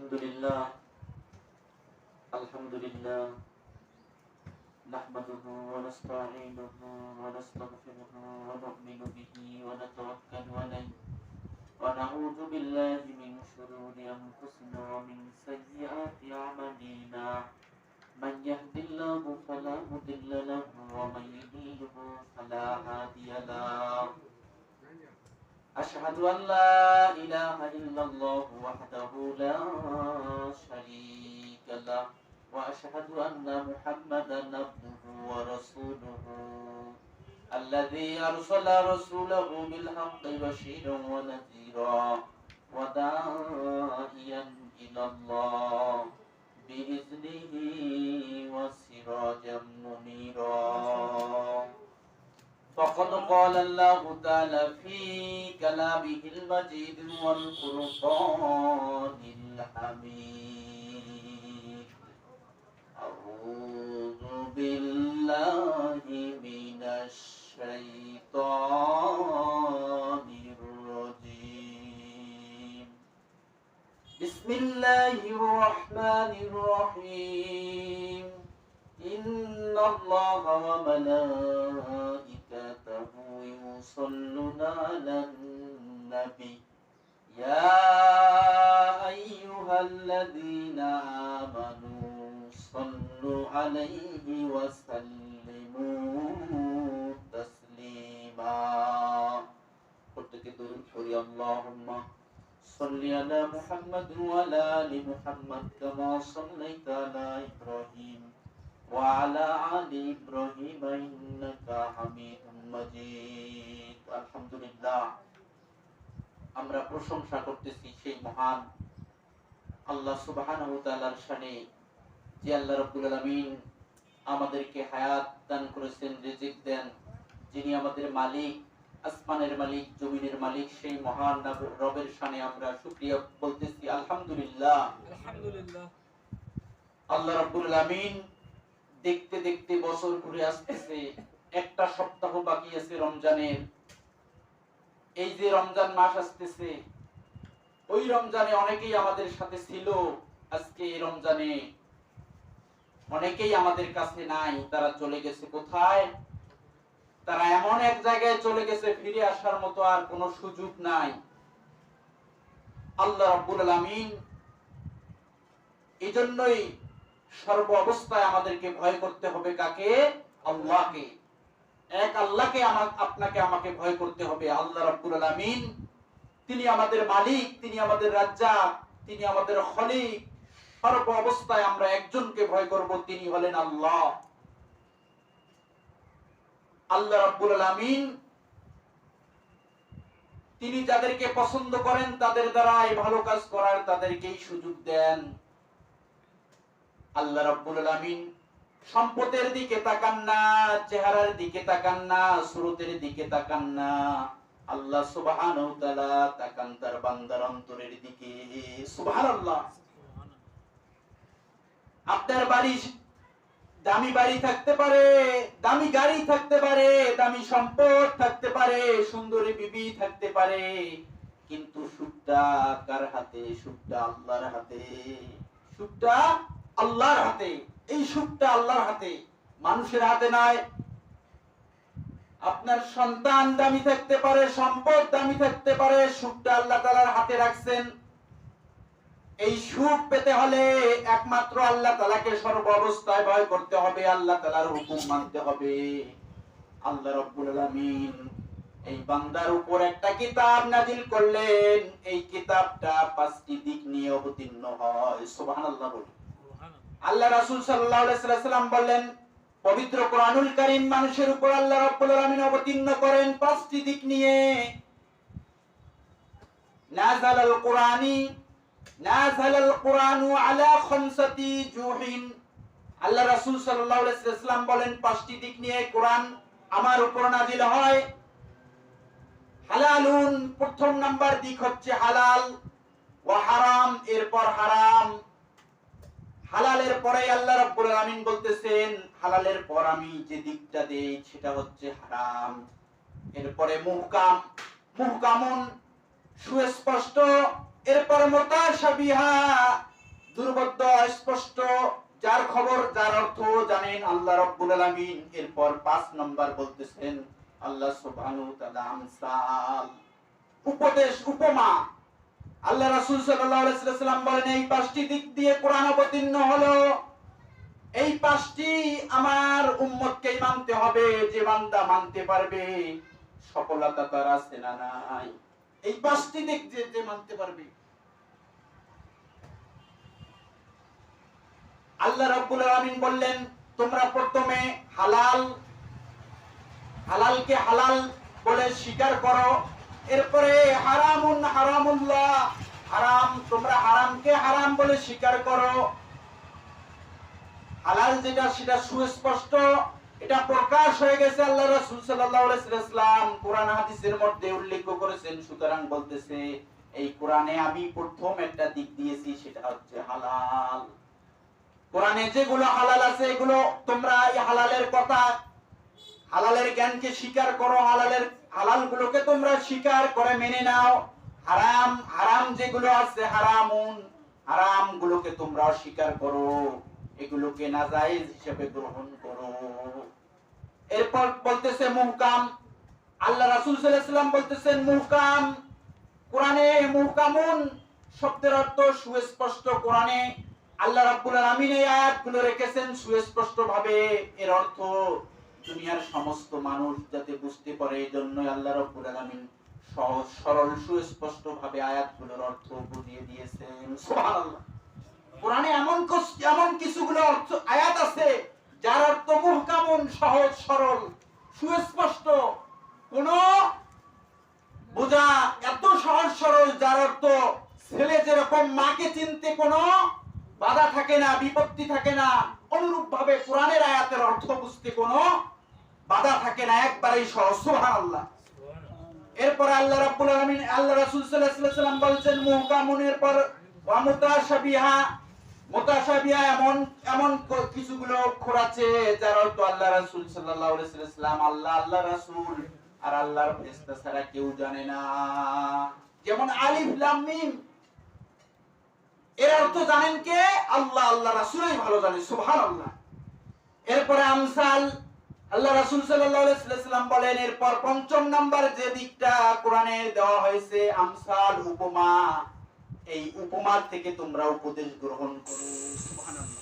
الحمد لله نحمده ونستعينه ونستغفره ونؤمن به ونتوكل عليه ونعوذ بالله من شرور أنفسنا ومن سيئات أعمالنا من يهد الله فلا مضل له ومن يضلل فلا هادي له أشهد أن لا إله إلا الله وحده لا شريك له وأشهد أن محمدا عبده ورسوله الذي أرسل رسوله بالحق بشيرا ونذيرا وداعيا إلى الله بإذنه وسراجا منيرا فقد قال الله تعالى في كلامه المجيد والفرقان الحميد أعوذ بالله من الشيطان الرجيم بسم الله الرحمن الرحيم إن الله وملائكته يصلون على النبي يا أيها الذين آمنوا صلوا عليه وسلموا تسليما قلت كدر حري اللهم صل على محمد وعلى آل محمد كما صليت على إبراهيم وعلى آل إبراهيم إنك حميد مجيد আলহামদুলিল্লাহ আমরা প্রশংসা করতেছি সেই মহান আল্লাহ সুবহানাহু ওয়া তাআলার শানে যে আল্লাহ রাব্বুল আলামিন আমাদেরকে হায়াত দান করেছেন, রিজিক দেন, যিনি আমাদের মালিক, আসমানের মালিক, জমিনের মালিক, সেই মহান রবের শানে আমরা শুকরিয়া বলতেছি আলহামদুলিল্লাহ। আলহামদুলিল্লাহ। আল্লাহ রাব্বুল আলামিন দেখতে দেখতে বছর ঘুরে আসতেছে, একটা সপ্তাহ বাকি আছে রমজানের। এই যে রমজান মাস আসতেছে, ওই রমজানে অনেকেই আমাদের সাথে ছিল, আজকে এই রমজানে অনেকেই আমাদের কাছে নাই, তারা চলে গেছে কোথায়? তারা এমন এক জায়গায় চলে গেছে ফিরে আসার মতো আর কোনো সুযোগ নাই। আল্লাহ রাব্বুল আলামিন এজন্যই সর্ব অবস্থায় আমাদেরকে ভয় করতে হবে কাকে? আল্লাহকে। এক আল্লাহকে আপনাকে আমাকে ভয় করতে হবে। আল্লাহ রাব্বুল আলামিন তিনি আমাদের মালিক, তিনি আমাদের রাজ্জাক, তিনি আমাদের খলিক। সর্ব অবস্থায় আমরা একজনকে ভয় করব, তিনি হলেন আল্লাহ। আল্লাহ রাব্বুল আলামিন তিনি যাদেরকে পছন্দ করেন তাদের দ্বারা এই ভালো কাজ করার তাদেরকেই সুযোগ দেন। আল্লাহ রাব্বুল আলামিন সম্পদের দিকে তাকান না, চেহারার দিকে তাকান না, সুরতের দিকে তাকান না। আল্লাহ সুবহানাহু ওয়া তাআলা তাকান তার বান্দার অন্তরের দিকে। সুবহানাল্লাহ। আপনার বাড়ি দামি বাড়ি থাকতে পারে, দামি গাড়ি থাকতে পারে, দামি সম্পদ থাকতে পারে, সুন্দরী বিবি থাকতে পারে, কিন্তু সুখটা কার হাতে? সুখটা আল্লাহর হাতে। সুখটা আল্লাহর হাতে। এই সুখটা আল্লাহর হাতে, মানুষের হাতে নয়। আপনার সন্তান দামি থাকতে পারে, সম্পদ দামি থাকতে পারে, সুখটা আল্লাহ তাআলার হাতে রাখছেন। এই সুখ পেতে হলে একমাত্র আল্লাহ তাআলাকে সর্ব অবস্থায় ভয় করতে হবে, আল্লাহ তাআলার হুকুম মানতে হবে। আল্লাহ রাব্বুল আলামিন এই বান্দার উপর একটা কিতাব নাজিল করলেন, এই কিতাবটা 5টি দিক নিয়ে অবতীর্ণ হয়। সুবহানাল্লাহ বলি। আল্লাহ রাসূল সাল্লাল্লাহু আলাইহি ওয়াসাল্লাম বললেন, পবিত্র কোরআনুল কারীম মানুষের উপর আল্লাহ রাব্বুল আলামিন অবতীর্ণ করেন 5টি দিক নিয়ে। নাযালাল কুরআনু আলা খামসাতি জুহিন। আল্লাহ রাসূল সাল্লাল্লাহু আলাইহি ওয়াসাল্লাম বলেন 5টি দিক নিয়ে কোরআন আমার উপর নাজিল হয়। হালালুন, প্রথম নাম্বার দিক হচ্ছে হালাল, ওয়া হারাম, এরপর হারাম। হালালের পরে আল্লাহ রাব্বুল আলামিন বলতেছেন হালালের পর আমি যে দিকটা দেই সেটা হচ্ছে হারাম। এরপরে মুহকামুন, সুস্পষ্ট, এরপর মুতাশাবিহা, দুর্বোধ্য স্পষ্ট, যার খবর যার অর্থ জানেন আল্লাহ রাব্বুল আলামিন। এরপর 5 নাম্বার বলতেছেন আল্লাহ সুবহানাহু ওয়া তাআলা আমসাল, উপদেশ, উপমা। আল্লাহ রাসূল সাল্লাল্লাহু আলাইহি ওয়াসাল্লাম বলেন এই 5টি দিক দিয়ে কোরআন অবতীর্ণ হলো। এই 5টি আমার উম্মতকেই মানতে হবে। যে বান্দা মানতে পারবে সফলতা তার আছে না নাই? এই 5টি দিক যে মানতে পারবে। আল্লাহ রাব্বুল আলামিন বললেন তোমরা প্রথমে হালালকে হালাল বলে স্বীকার করো, এরপরে হারামুন হারামুল্লাহ, হারাম, তোমরা হারামকে হারাম বলে স্বীকার করো। হালাল যেটা সেটা সুস্পষ্ট, এটা প্রকাশ হয়ে গেছে, আল্লাহ রাসূল সাল্লাল্লাহু আলাইহি ওয়াসাল্লাম কোরআন হাদিসের মধ্যে উল্লেখ করেছেন। সুতরাং বলতেছে এই কোরআনে আমি প্রথম একটা দিক দিয়েছি, সেটা হচ্ছে হালাল। কোরআনে যেগুলো হালাল আছে এগুলো তোমরা এই হালালের কথা, হালালের জ্ঞানকে স্বীকার করো, হালালগুলোকে তোমরা স্বীকার করে মেনে নাও। হারাম যেগুলো আছে হারামগুলোকে তোমরা অস্বীকার করো, এগুলোকে নাজায়েজ হিসেবে গ্রহণ করো। এরপর বলতেছে মুহকাম, আল্লাহ রাসূল সাল্লাল্লাহু আলাইহি ওয়াসাল্লাম বলতেছেন মুহকাম। কোরআনে মুহকামুন শব্দের অর্থ সুস্পষ্ট। কোরআনে আল্লাহ রাব্বুল আলামিন এই আয়াতগুলো রেখেছেন সুস্পষ্ট ভাবে। এর অর্থ দুনিয়ার সমস্ত মানুষ যাতে বুঝতে পারে, এজন্যই আল্লাহ রাব্বুল আলামিন সহজ সরল সুস্পষ্ট ভাবে আয়াতগুলোর অর্থ বুঝিয়ে দিয়েছেন। সুবহানাল্লাহ। কোরআনে এমন কিছুগুলো অর্থ আয়াত আছে যার অর্থ মুহকামুন, সহজ সরল সুস্পষ্ট, কোন বোঝা, এত সহজ সরল, যার অর্থ ছেলে যেরকম মাকে চিনতে কোনো বাধা থাকে না, বিপত্তি থাকে না, অনুরূপ ভাবে কোরআনের আয়াতের অর্থ বুঝতে কোনো বাধা থাকে না, একবারেই সহজ। সুবহানাল্লাহ। এরপর আল্লাহ রাব্বুল আলামিন, আল্লাহ রাসূল সাল্লাল্লাহু আলাইহি ওয়াসাল্লাম বলেন মুহকামুনের পর ওয়া মুতাশাবিহা এমন কিছুগুলো অক্ষর আছে যার অর্থ আল্লাহ রাসূল সাল্লাল্লাহু আলাইহি ওয়াসাল্লাম, আল্লাহ রাসূল আর আল্লাহর ফেরেশতা ছাড়া কেউ জানে না। যেমন আলিফ লাম মিম, এর অর্থ জানেন কে? আল্লাহ রাসূলই ভালো জানে। সুবহানাল্লাহ। এরপরে আমসাল, আল্লাহ রাসূল সাল্লাল্লাহু আলাইহি ওয়াসাল্লাম বলেন এরপর 5ম নাম্বার যে দিকটা কোরআনে দেওয়া হয়েছে আমসাল, উপমা। এই উপমা থেকে তোমরা উপদেশ গ্রহণ করো। সুবহানাল্লাহ।